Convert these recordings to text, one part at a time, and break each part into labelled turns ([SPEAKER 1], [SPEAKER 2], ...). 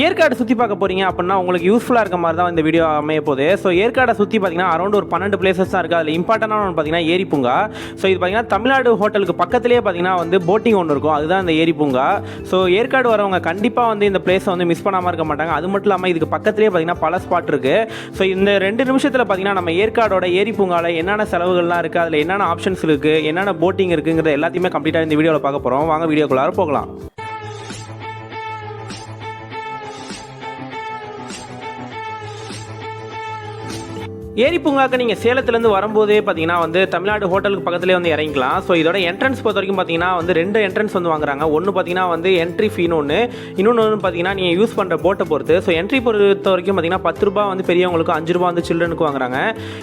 [SPEAKER 1] ஏற்காடு சுற்றி பார்க்க போகிறீங்க அப்படின்னா உங்களுக்கு யூஸ்ஃபுல்லாக இருக்க மாதிரி தான் இந்த வீடியோ அமைய போகுது. ஸோ ஏற்காடை சுற்றி பார்த்தீங்கன்னா அரௌண்ட் ஒரு 12 பிளேசஸ் தான் இருக்குது. அதில் இம்பார்ட்டண்டான ஒன்று பார்த்தீங்கன்னா ஏரி பூங்கா. ஸோ இது பார்த்தீங்கன்னா தமிழ்நாடு ஹோட்டலுக்கு பக்கத்துலேயே பார்த்தீங்கன்னா வந்து போட்டிங் ஒன்று இருக்கும், அதுதான் இந்த ஏரி பூங்கா. ஸோ ஏற்காடு வரவங்க கண்டிப்பாக வந்து இந்த பிளேஸை வந்து மிஸ் பண்ணாமல் இருக்க மாட்டாங்க. அது மட்டும் இல்லாமல் இதுக்கு பக்கத்துலேயே பார்த்தீங்கன்னா பல ஸ்பாட் இருக்குது. ஸோ இந்த 2 நிமிஷத்தில் பார்த்தீங்கன்னா நம்ம ஏற்காடோட ஏரி பூங்காவில் என்னென்ன செலவுகள்லாம் இருக்குது, அதில் என்னென்ன ஆப்ஷன்ஸ் இருக்குது, என்னென்ன போட்டிங் இருக்குங்கிறத எல்லாத்தையுமே கம்ப்ளீட்டாக இந்த வீடியோவில் பார்க்க போகிறோம். வாங்க வீடியோக்குள்ளார போகலாம். ஏரி பூங்காக்கு நீங்கள் சேலத்துலேருந்து வரும்போதே பார்த்தீங்கன்னா வந்து தமிழ்நாடு ஹோட்டலுக்கு பக்கத்துலேயே வந்து இறங்கிக்கலாம். ஸோ இதோட என்ட்ரன்ஸ் பொறுத்த வரைக்கும் பார்த்தீங்கன்னா வந்து 2 என்ட்ரன்ஸ் வந்து வாங்குறாங்க. ஒன்று பார்த்தீங்கன்னா வந்து என்ட்ரி ஃபீன்னு ஒன்று, இன்னொன்று பார்த்தீங்கன்னா நீங்கள் யூஸ் பண்ணுற போட்டை பொறுத்து. ஸோ என்ட்ரி பொறுத்த வரைக்கும் பார்த்தீங்கன்னா 10 ரூபா வந்து பெரியவங்களுக்கு, 5 ரூபா வந்து சில்ட்ரனுக்கு வாங்குறாங்க.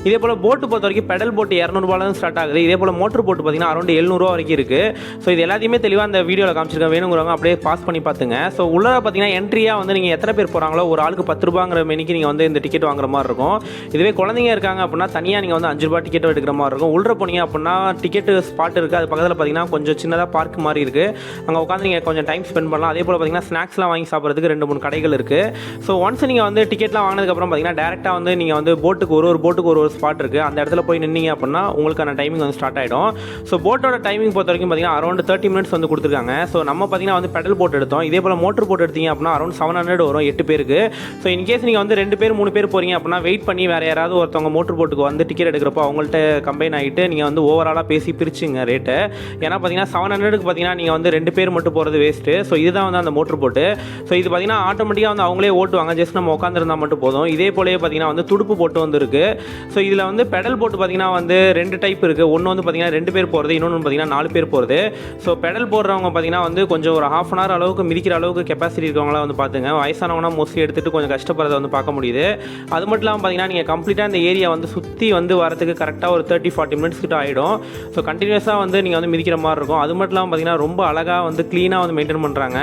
[SPEAKER 1] இதே போல் போட்டு பொறுத்த வரைக்கும் பெடல் போட்டு 200 ரூபாயிலிருந்து ஸ்டார்ட் ஆகுது. இதே போல் மோட்டர் போட்டு பார்த்தீங்கன்னா அரௌண்ட் 700 ரூபா வரைக்கும் இருக்குது. ஸோ இது எல்லாத்தையுமே தெளிவாக அந்த வீடியோவில் காமிச்சிருக்கேன், வேணுங்கிறவங்க அப்படியே பாஸ் பண்ணி பார்த்துங்க. ஸோ உள்ள பார்த்தீங்கன்னா என்ட்ரியாக வந்து நீங்கள் எத்தனை பேர் போகிறாங்களோ ஒரு ஆளுக்கு 10 ரூபாங்கிற மெனிக்கு நீங்கள் வந்து இந்த டிக்கெட் வாங்குற மாதிரி இருக்கும். இதுவே குழந்தைங்க இருக்காங்க அப்படின்னா தனியாக நீங்கள் வந்து 5 ரூபா டிக்கெட் எடுக்கிற மாதிரி இருக்கும். உள்ள போனீங்க அப்படின்னா டிக்கெட்டு ஸ்பாட் இருக்குது, அது பக்கத்தில் பார்த்தீங்கன்னா கொஞ்சம் சின்னதாக பார்க் மாதிரி இருக்குது. அங்கே உட்காந்து நீங்கள் கொஞ்சம் டைம் ஸ்பெண்ட் பண்ணலாம். அதே போல் பார்த்தீங்கன்னா ஸ்நாக்ஸ்லாம் வாங்கி சாப்பிட்றதுக்கு 2-3 கடைகள் இருக்குது. ஸோ ஒன்ஸ் நீங்கள் வந்து டிக்கெட்லாம் வாங்கினதுக்கப்புறம் பார்த்தீங்கன்னா டேரெக்டாக வந்து நீங்கள் வந்து போட்டுக்கு ஒரு போட்டுக்கு ஒரு ஸ்பாட் இருக்குது, அந்த இடத்துல போய் நின்னீங்க அப்படின்னா உங்களுக்கான டைமிங் வந்து ஸ்டார்ட் ஆகிடும். ஸோ போட்டோட டைமிங் பொறுத்த வரைக்கும் பார்த்தீங்கன்னா அரௌண்ட் 30 மினிட்ஸ் வந்து கொடுத்துருக்காங்க. ஸோ நம்ம பார்த்தீங்கன்னா வந்து பெடல் போட் எடுத்தோம். இதே போல் மோட்டர் போட் எடுத்தீங்க அப்படின்னா அரௌண்ட் 700 வரும் 8 பேருக்கு. ஸோ இன்கேஸ் நீங்கள் வந்து 2 பேர் 3 பேர் போகிறீங்க அப்படின்னா வெயிட் பண்ணி வேறு யாராவது ஒருத்தவங்க மோட்டர் போட்டுக்கு வந்து டிக்கெட் எடுக்கிறப்போ அவங்கள்ட்ட கம்பைன் ஆகிட்டு நீங்கள் வந்து ஓவராலாக பேசி பிரிச்சுங்க ரேட்டு. ஏன்னா பார்த்தீங்கன்னா 700க்கு பார்த்தீங்கன்னா நீங்கள் வந்து 2 பேர் மட்டும் போகிறது வேஸ்ட்டு. ஸோ இதுதான் வந்து அந்த மோட்டர் போட்டு. ஸோ இது பார்த்தீங்கன்னா ஆட்டோமேட்டிக்காக வந்து அவங்களே ஓட்டுவாங்க, ஜஸ்ட் நம்ம உட்காந்துருந்தால் மட்டும் போதும். இதே போலேயே பார்த்தீங்கன்னா வந்து துடுப்பு போட்டு வந்து இருக்குது. ஸோ இதில் வந்து பெடல் போட்டு பார்த்தீங்கன்னா வந்து 2 டைப் இருக்குது. ஒன்று வந்து பார்த்தீங்கன்னா 2 பேர் போகிறது, இன்னொன்று பார்த்தீங்கன்னா 4 பேர் போகிறது. ஸோ பெடல் போடுறவங்க பார்த்தீங்கன்னா வந்து கொஞ்சம் ஒரு ½ அன் ஹவர் அளவுக்கு மிதிக்கிற அளவுக்கு கெப்பாசிட்டி இருக்கவங்களாம் வந்து பார்த்துங்க. வயசானவங்கன்னா மோஸ்ட்லி எடுத்துகிட்டு கொஞ்சம் கஷ்டப்படுறதை வந்து பார்க்க முடியுது. அது மட்டும் இல்லாமல் பார்த்தீங்கன்னா நீங்கள் கம்ப்ளீட்டாக இந்த ஏரியா வந்து சுற்றி வந்து வரதுக்கு கரெக்டாக ஒரு 30-40 மினிட்ஸ் கிட்ட ஆகிடும். ஸோ கண்டினியூஸாக வந்து நீங்கள் வந்து மிதிக்கிற மாதிரி இருக்கும். அது மட்டும் இல்லாமல் பார்த்தீங்கன்னா ரொம்ப அழகாக வந்து க்ளீனாக வந்து மெயின்டைன் பண்ணுறாங்க.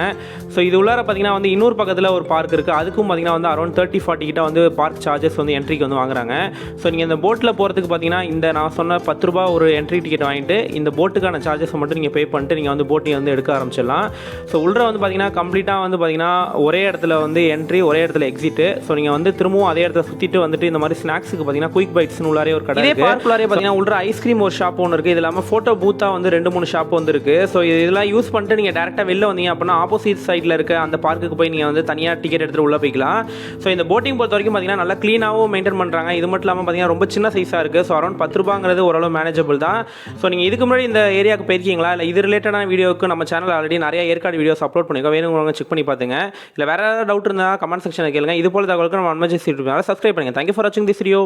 [SPEAKER 1] ஸோ இது உள்ளார பார்த்தீங்கன்னா வந்து இன்னொரு பக்கத்தில் ஒரு பார்க் இருக்குது, அதுக்கும் பார்த்தீங்கன்னா வந்து அரௌண்ட் 30-40 கிட்ட வந்து பார்க் சார்ஜஸ் வந்து என்ட்ரிக்கு வந்து வாங்குறாங்க. ஸோ நீங்கள் இந்த போட்டில் போகிறதுக்கு பார்த்தீங்கன்னா இந்த நான் சொன்ன 10 ரூபா ஒரு என்ட்ரி டிக்கெட் வாங்கிட்டு இந்த போட்டுக்கான சார்ஜஸ் மட்டும் நீங்கள் பே பண்ணிட்டு நீங்கள் வந்து போட்டிங் வந்து எடுக்க ஆரம்பிச்சிடலாம். ஸோ உள்ள வந்து பார்த்தீங்கன்னா கம்ப்ளீட்டாக வந்து பார்த்தீங்கன்னா ஒரே இடத்துல வந்து என்ட்ரி, ஒரே இடத்துல எக்ஸிட்டு. ஸோ நீங்கள் வந்து திரும்பவும் அதே இடத்துல சுற்றிட்டு வந்துட்டு இந்த மாதிரி ஸ்நாக்ஸுக்கு பார்த்தீங்கன்னா குயிக் பைட்ஸ்னு உள்ளாரே ஒரு கடை இருக்குது. பார்க்குள்ளாரே பார்த்தீங்கன்னா உள்ள ஐஸ்கிரீம் ஒரு ஷாப் ஒன்று இருக்குது. இது இல்லாமல் ஃபோட்டோ பூத்தாக வந்து 2-3 ஷாப் வந்து இருக்குது. ஸோ இதெல்லாம் யூஸ் பண்ணிட்டு நீங்கள் டேரெக்டாக வெளில வந்தீங்க அப்படின்னா ஆப்போசிட் சைடில் இருக்க அந்த பார்க்குக்கு போய் நீங்கள் வந்து தனியாக டிக்கெட் எடுத்துகிட்டு உள்ளே போய்க்கலாம். ஸோ இந்த போட்டிங் பொறுத்த வரைக்கும் பார்த்தீங்கன்னா நல்லா க்ளீனாகவும் மெயின்டைன் பண்ணுறாங்க. இது மட்டும் இல்லாமல் பார்த்தீங்கன்னா ரொம்ப சின்ன சைஸாக இருக்குது. ஸோ அரௌண்ட் 10 ரூபாங்கிறது ஓரளவு மேனேஜபிள் தான். ஸோ நீங்கள் இதுக்கு முன்னாடி இந்த ஏரியாவுக்கு போயிருக்கீங்களா, இல்லை இது ரிலேட்டடான வீடியோக்கு நம்ம சேனல் ஆல்ரெடி நிறைய ஏற்காடு வீடியோஸ் அப்லோட் பண்ணிக்கோ, வேணுங்கிறவங்க செக் பண்ணி பார்த்துங்க. இல்லை வேறு ஏதாவது டவுட் இருந்தால் கமெண்ட் செக்ஷனில் கேளுங்க. இது போல தகவலுக்கு நம்ம அன்மஜி சப்ஸ்கிரைப் பண்ணுங்கள். தேங்க்யூ ஃபார் வாட்சிங் திஸ் வீடியோ.